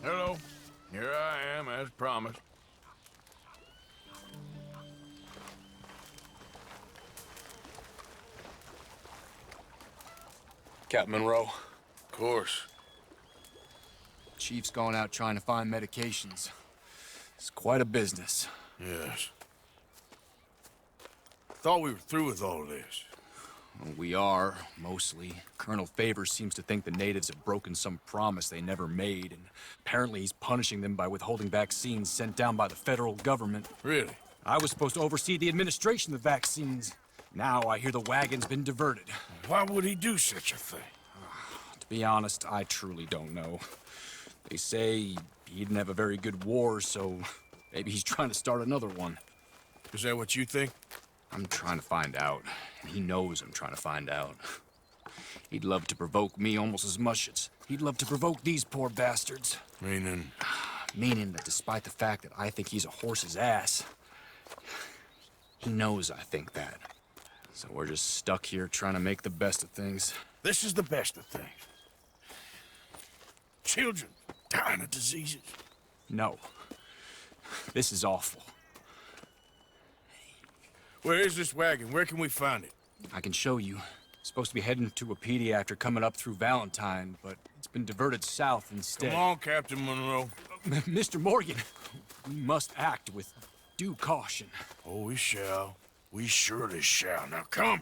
Hello. Here I am, as promised. Captain Monroe. Of course. Chief's gone out trying to find medications. It's quite a business. Yes. Thought we were through with all this. Well, we are, mostly. Colonel Favors seems to think the natives have broken some promise they never made, and apparently he's punishing them by withholding vaccines sent down by the federal government. Really? I was supposed to oversee the administration of the vaccines. Now I hear the wagon's been diverted. Why would he do such a thing? To be honest, I truly don't know. They say he didn't have a very good war, so maybe he's trying to start another one. Is that what you think? I'm trying to find out, and he knows I'm trying to find out. He'd love to provoke me almost as much as he'd love to provoke these poor bastards. Meaning? Meaning that despite the fact that I think he's a horse's ass, he knows I think that. So we're just stuck here trying to make the best of things. This is the best of things. Children dying of diseases. No. This is awful. Where is this wagon? Where can we find it? I can show you. Supposed to be heading to Wapiti after coming up through Valentine, but it's been diverted south instead. Come on, Captain Monroe. Mr. Morgan, we must act with due caution. Oh, we shall. We surely shall. Now come.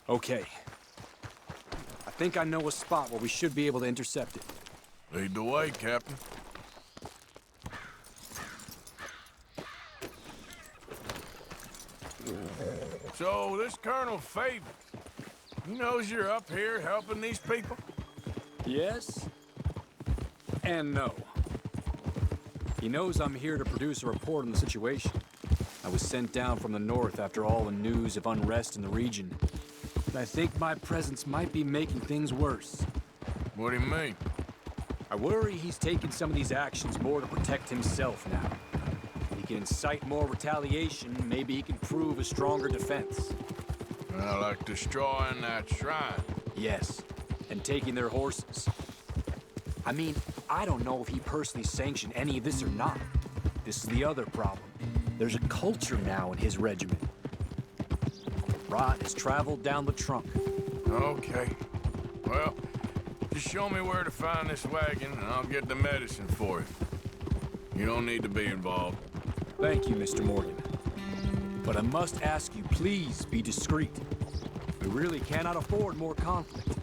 Okay. I think I know a spot where we should be able to intercept it. Lead the way, Captain. So, this Colonel Favors, he knows you're up here helping these people? Yes. And no. He knows I'm here to produce a report on the situation. I was sent down from the north after all the news of unrest in the region. But I think my presence might be making things worse. What do you mean? I worry he's taking some of these actions more to protect himself now. If he can incite more retaliation, maybe he can prove a stronger defense. Like destroying that shrine. Yes, and taking their horses. I mean, I don't know if he personally sanctioned any of this or not. This is the other problem. There's a culture now in his regiment. Rot has traveled down the trunk. Okay. Well, just show me where to find this wagon, and I'll get the medicine for you. You don't need to be involved. Thank you, Mr. Morgan. But I must ask you, please be discreet. We really cannot afford more conflict.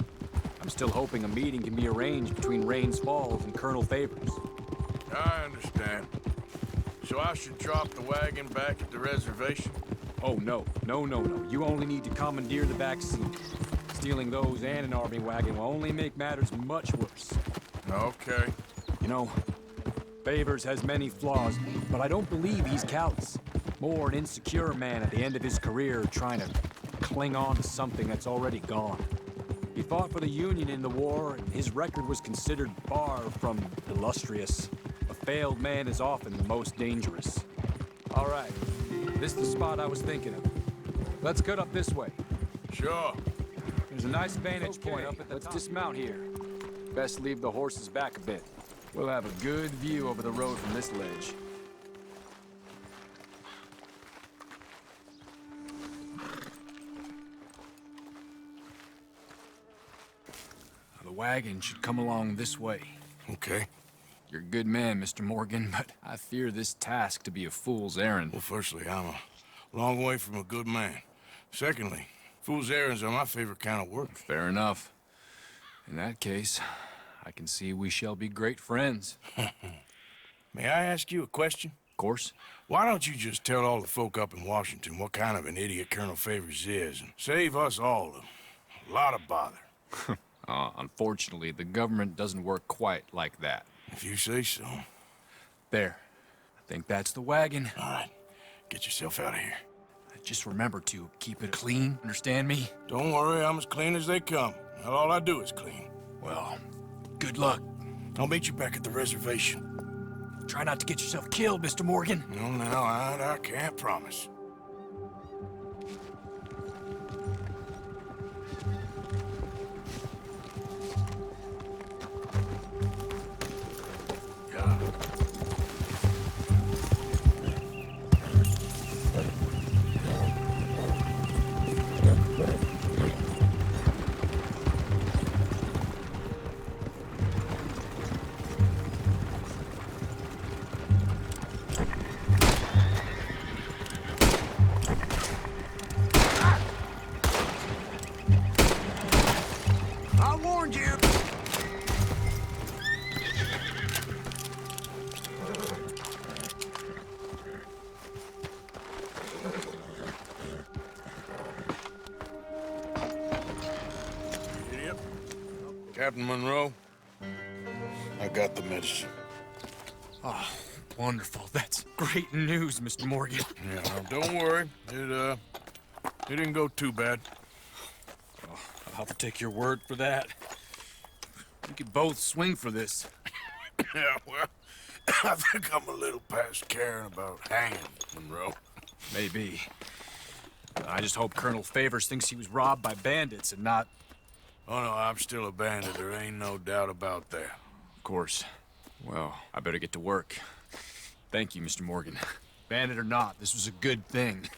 I'm still hoping a meeting can be arranged between Rains Falls and Colonel Favors. I understand. So I should drop the wagon back at the reservation? Oh, no. No. You only need to commandeer the vaccine. Stealing those and an army wagon will only make matters much worse. Okay. You know, Favors has many flaws, but I don't believe he's callous. More an insecure man at the end of his career trying to cling on to something that's already gone. He fought for the Union in the war, and his record was considered far from illustrious. A failed man is often the most dangerous. All right, this is the spot I was thinking of. Let's cut up this way. Sure. There's a nice vantage point up at the top. Let's dismount here. Best leave the horses back a bit. We'll have a good view over the road from this ledge. The wagon should come along this way. Okay. You're a good man, Mr. Morgan, but I fear this task to be a fool's errand. Well, firstly, I'm a long way from a good man. Secondly, fool's errands are my favorite kind of work. Fair enough. In that case, I can see we shall be great friends. May I ask you a question? Of course. Why don't you just tell all the folk up in Washington what kind of an idiot Colonel Favors is and save us all a lot of bother? Unfortunately, the government doesn't work quite like that. If you say so. There. I think that's the wagon. All right. Get yourself out of here. Just remember to keep it clean, understand me? Don't worry, I'm as clean as they come. Not all I do is clean. Well, good luck. I'll meet you back at the reservation. Try not to get yourself killed, Mr. Morgan. No, now, I can't promise. I warned you! Idiot. Captain Monroe, I got the medicine. Oh, wonderful. That's great news, Mr. Morgan. Yeah, now, don't worry. It didn't go too bad. I'll have to take your word for that. We could both swing for this. Yeah, well, I think I'm a little past caring about hanging, Monroe. Maybe. I just hope Colonel Favors thinks he was robbed by bandits and not... Oh, no, I'm still a bandit. There ain't no doubt about that. Of course. Well, I better get to work. Thank you, Mr. Morgan. Bandit or not, this was a good thing.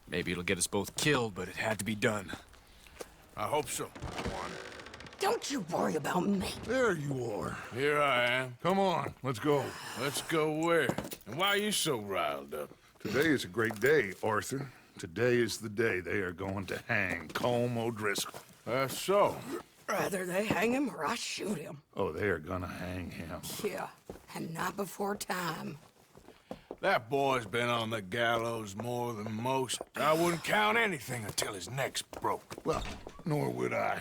Maybe it'll get us both killed, but it had to be done. I hope so. Don't you worry about me. There you are. Here I am. Come on, let's go. Let's go where? And why are you so riled up? Today is a great day, Arthur. Today is the day they are going to hang Colm O'Driscoll. That's so. Rather they hang him or I shoot him. Oh, they are gonna hang him. Yeah, and not before time. That boy's been on the gallows more than most. I wouldn't count anything until his neck's broke. Well, nor would I.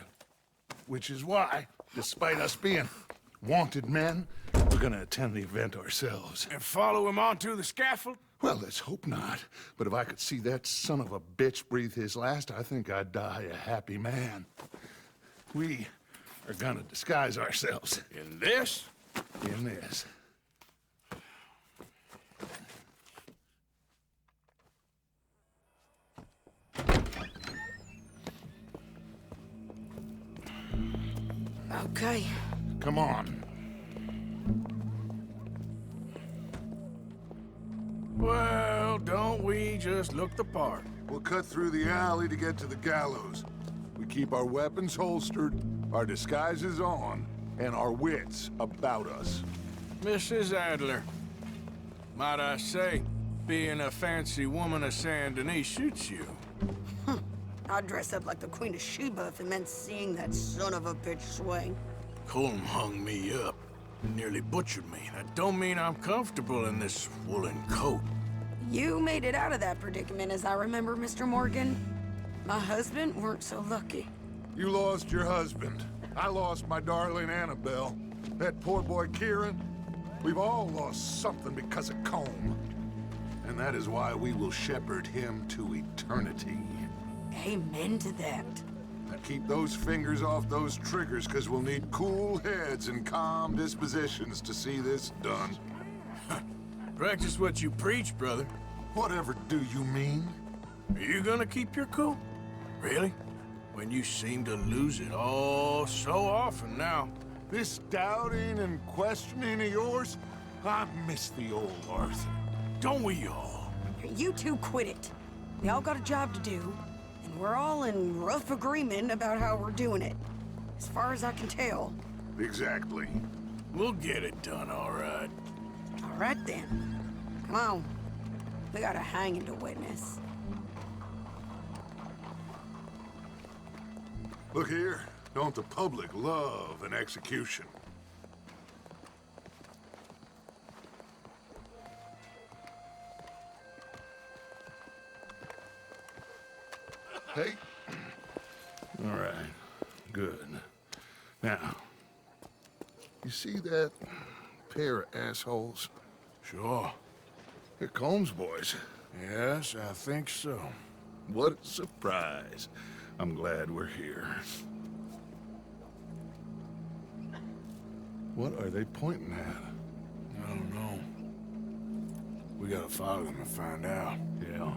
Which is why, despite us being wanted men, we're gonna attend the event ourselves. And follow him onto the scaffold? Well, let's hope not. But if I could see that son of a bitch breathe his last, I think I'd die a happy man. We are gonna disguise ourselves In this? in this. Okay. Come on. Well, don't we just look the part? We'll cut through the alley to get to the gallows. We keep our weapons holstered, our disguises on, and our wits about us. Mrs. Adler, might I say, being a fancy woman of Saint Denis suits you. I'd dress up like the Queen of Sheba if it meant seeing that son of a bitch swing. Colm hung me up and nearly butchered me. That don't mean I'm comfortable in this woolen coat. You made it out of that predicament, as I remember, Mr. Morgan. My husband weren't so lucky. You lost your husband. I lost my darling Annabelle. That poor boy Kieran. We've all lost something because of Colm. And that is why we will shepherd him to eternity. Amen to that. Now keep those fingers off those triggers, because we'll need cool heads and calm dispositions to see this done. Practice what you preach, brother. Whatever do you mean? Are you gonna keep your cool? Really? When you seem to lose it all so often now. This doubting and questioning of yours, I miss the old Arthur. Don't we all? You two quit it. We all got a job to do, and we're all in rough agreement about how we're doing it. As far as I can tell. Exactly. We'll get it done, all right. All right then. Come on. We got a hanging to witness. Look here, don't the public love an execution? Hey. All right. Good. Now, you see that pair of assholes? Sure. They're Colm's boys. Yes, I think so. What a surprise. I'm glad we're here. What are they pointing at? I don't know. We gotta follow them and find out. Yeah.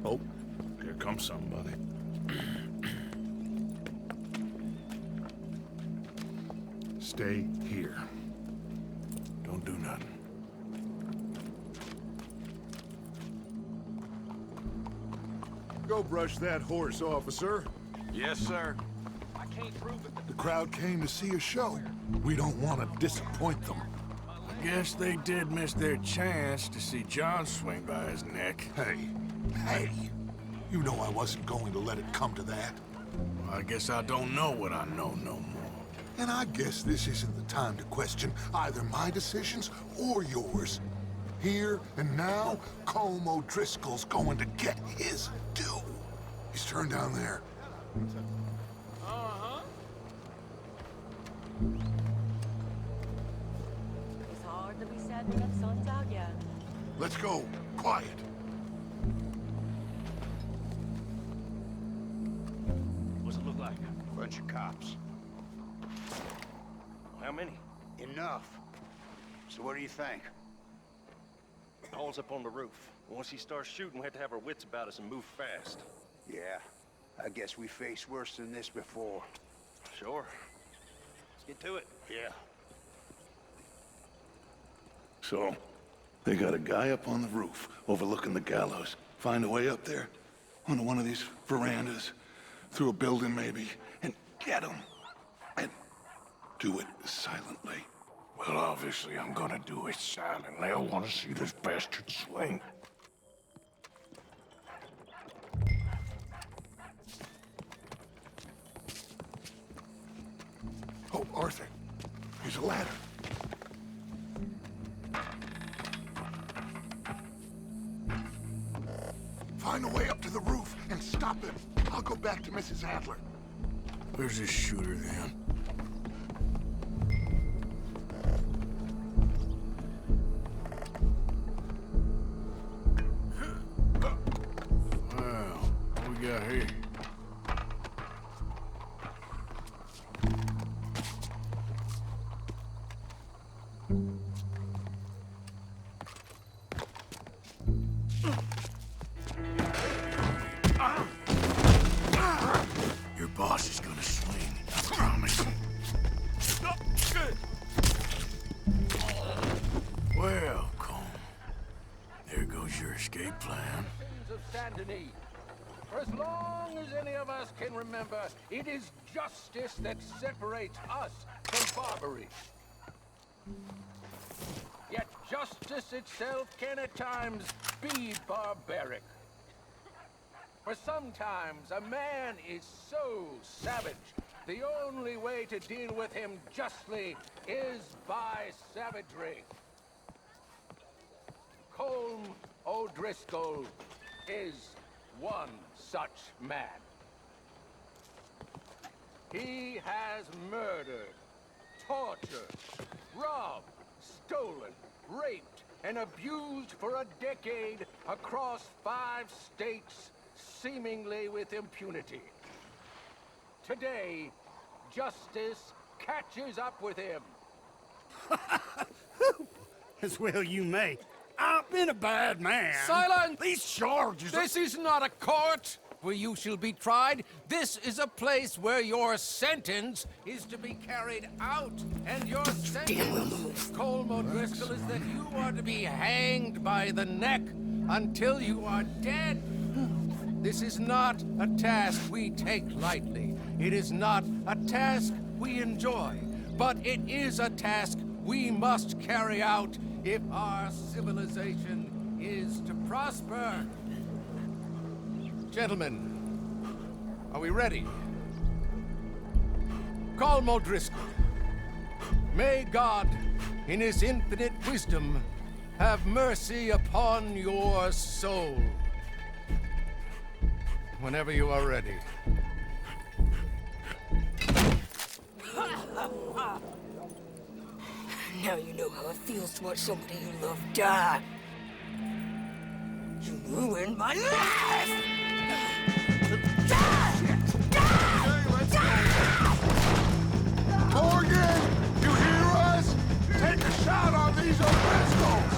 Oh, here comes somebody. Stay here. Don't do nothing. Go brush that horse, officer. Yes, sir. The crowd came to see a show. We don't want to disappoint them. I guess they did miss their chance to see John swing by his neck. Hey, you know I wasn't going to let it come to that. Well, I guess I don't know what I know no more. And I guess this isn't the time to question either my decisions or yours. Here and now, Colm O'Driscoll's going to get his due. He's turned down there. It's hard to be sad when the sun's out yet. Let's go. Quiet. What's it look like? Bunch of cops. How many? Enough. So what do you think? All's up on the roof. Once he starts shooting, we have to have our wits about us and move fast. Yeah, I guess we faced worse than this before. Sure. Let's get to it. Yeah. So, they got a guy up on the roof overlooking the gallows. Find a way up there, onto one of these verandas, through a building maybe, and get him. And do it silently. Well, obviously, I'm gonna do it silently. I want to see this bastard swing. Oh, Arthur. Here's a ladder. Find a way up to the roof and stop him. I'll go back to Mrs. Adler. Where's this shooter, then? Well, what we got here? Your boss is gonna swing, I promise. Well, Colm, there goes your escape plan. Of Saint Denis. For as long as any of us can remember, it is justice that separates us from barbary. Yet justice itself can at times be barbaric. For sometimes a man is so savage, the only way to deal with him justly is by savagery. Colm O'Driscoll is one such man. He has murdered, tortured, robbed, stolen, raped, and abused for a decade across 5 states, seemingly with impunity. Today, justice catches up with him. As well you may. I've been a bad man. Silence! These charges are... This is not a court where you shall be tried. This is a place where your sentence is to be carried out. And your sentence, Colm O'Driscoll, is that you are to be hanged by the neck until you are dead. This is not a task we take lightly. It is not a task we enjoy. But it is a task we must carry out if our civilization is to prosper. Gentlemen, are we ready? Colm O'Driscoll, may God, in his infinite wisdom, have mercy upon your soul. Whenever you are ready. Now you know how it feels to watch somebody you love die. You ruined my life! Morgan, you hear us? Take a shot on these O'Driscolls!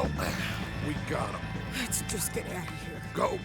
Go. We got him. Let's just get out of here. Go.